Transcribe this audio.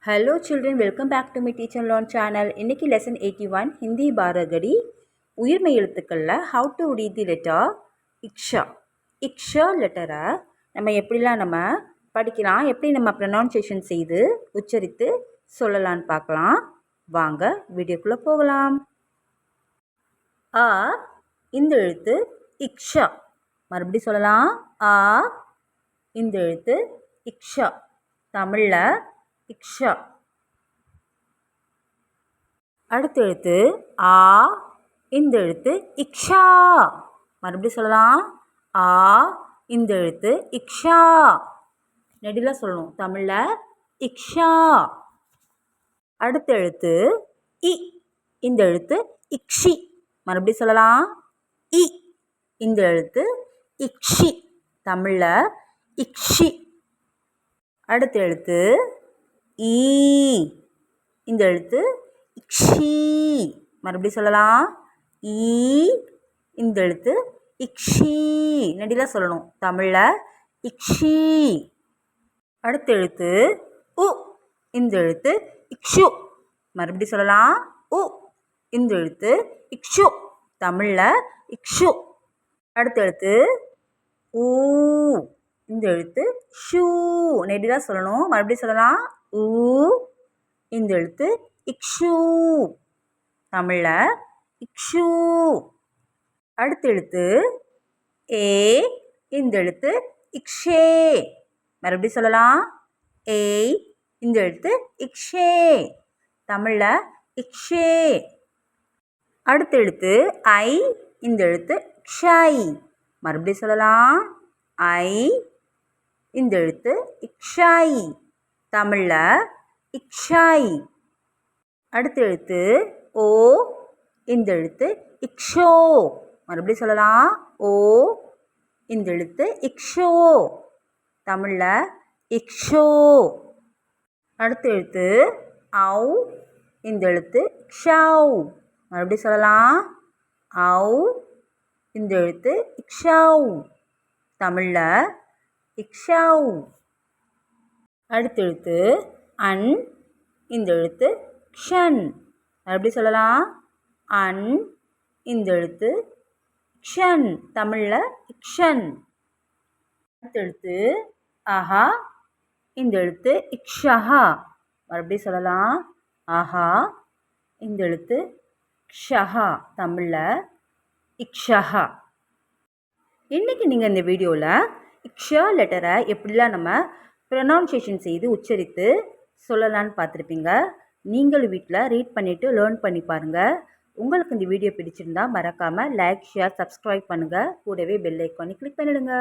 Hello children, welcome back to my Teach and Learn channel. இன்னைக்கு lesson 81 Hindi பாரகடி உயிர்மெய் எழுத்துக்கள்ல how to read the letter இக்ஷா. இக்ஷா லெட்டரை நம்ம படிக்கலாம், எப்படி நம்ம ப்ரொனவுன்சியேஷன் செய்து உச்சரித்து சொல்லலான்னு பார்க்கலாம். வாங்க வீடியோக்குள்ளே போகலாம். ஆ இந்த எழுத்து இக்ஷா. மறுபடியும் சொல்லலாம். ஆ இந்த எழுத்து இக்ஷா. தமிழில் இக்ஷா. அடுத்த எழுத்து ஆ இந்த எழுத்து இக்ஷா. மறுபடியும் சொல்லலாம். ஆ இந்த எழுத்து இக்ஷா. நெடில சொல்லணும். தமிழில் இக்ஷா. அடுத்த எழுத்து இ இந்த எழுத்து இக்ஷி. மறுபடியும் சொல்லலாம். இ இந்த எழுத்து இக்ஷி. தமிழில் இக்ஷி. அடுத்த எழுத்து ஈ இந்த எழுத்து இக்ஷி. மறுபடியும் சொல்லலாம். ஈ இந்த எழுத்து இக்ஷி. நெடில சொல்லணும். தமிழில் இக்ஷி. அடுத்த எழுத்து உ இந்த எழுத்து இக்ஷு. மறுபடியும் சொல்லலாம். உ இந்த எழுத்து இக்ஷு. தமிழில் இக்ஷு. அடுத்த எழுத்து ஊ இந்த எழுத்து ஷூ. நெடில சொல்லணும். மறுபடியும் சொல்லலாம். ஊ இந்த எழுத்து இக்ஷு. தமிழில் இக்ஷு. அடுத்த எழுத்து ஏ இந்த எழுத்து இக்ஷே. மறுபடியும் சொல்லலாம். ஏய் இந்த எழுத்து இக்ஷே. தமிழில் இக்ஷே. அடுத்த எழுத்து ஐ இந்த எழுத்து இக்ஷை. மறுபடியும் சொல்லலாம். ஐ இந்த எழுத்து இக்ஷை. தமிழில் இக்ஷை. அடுத்த எழுத்து ஓ இந்த எழுத்து இக்ஷோ. மறுபடியும் சொல்லலாம். ஓ இந்த எழுத்து இக்ஷோ. தமிழில் இக்ஷோ. அடுத்த எழுத்து ஔ இந்த எழுத்து இக்ஷௌ. மறுபடியும் சொல்லலாம். ஔ இந்த எழுத்து இக்ஷௌ. தமிழில் இக்ஷௌ. அடுத்த எழுத்து அன் இந்த எழுத்து க்ஷன். மறுபடியும் சொல்லலாம். அன் இந்த எழுத்து க்ஷன். தமிழில் இக்ஷன். அடுத்த எழுத்து ஆஹா இந்த எழுத்து இக்ஷஹா. மறுபடியும் சொல்லலாம். ஆஹா இந்த எழுத்து க்ஷஹா. தமிழில் இக்ஷஹா. இன்றைக்கி நீங்கள் இந்த வீடியோவில் இக்ஷா லெட்டரை எப்படிலாம் நம்ம ப்ரொனவுன்சியேஷன் செய்து உச்சரித்து சொல்லலான்னு பார்த்துருப்பீங்க. நீங்கள் வீட்டில் ரீட் பண்ணிவிட்டு லேர்ன் பண்ணி பாருங்கள். உங்களுக்கு இந்த வீடியோ பிடிச்சிருந்தால் மறக்காமல் லைக், ஷேர், சப்ஸ்கிரைப் பண்ணுங்கள். கூடவே பெல் ஐக்கானை கிளிக் பண்ணிவிடுங்க.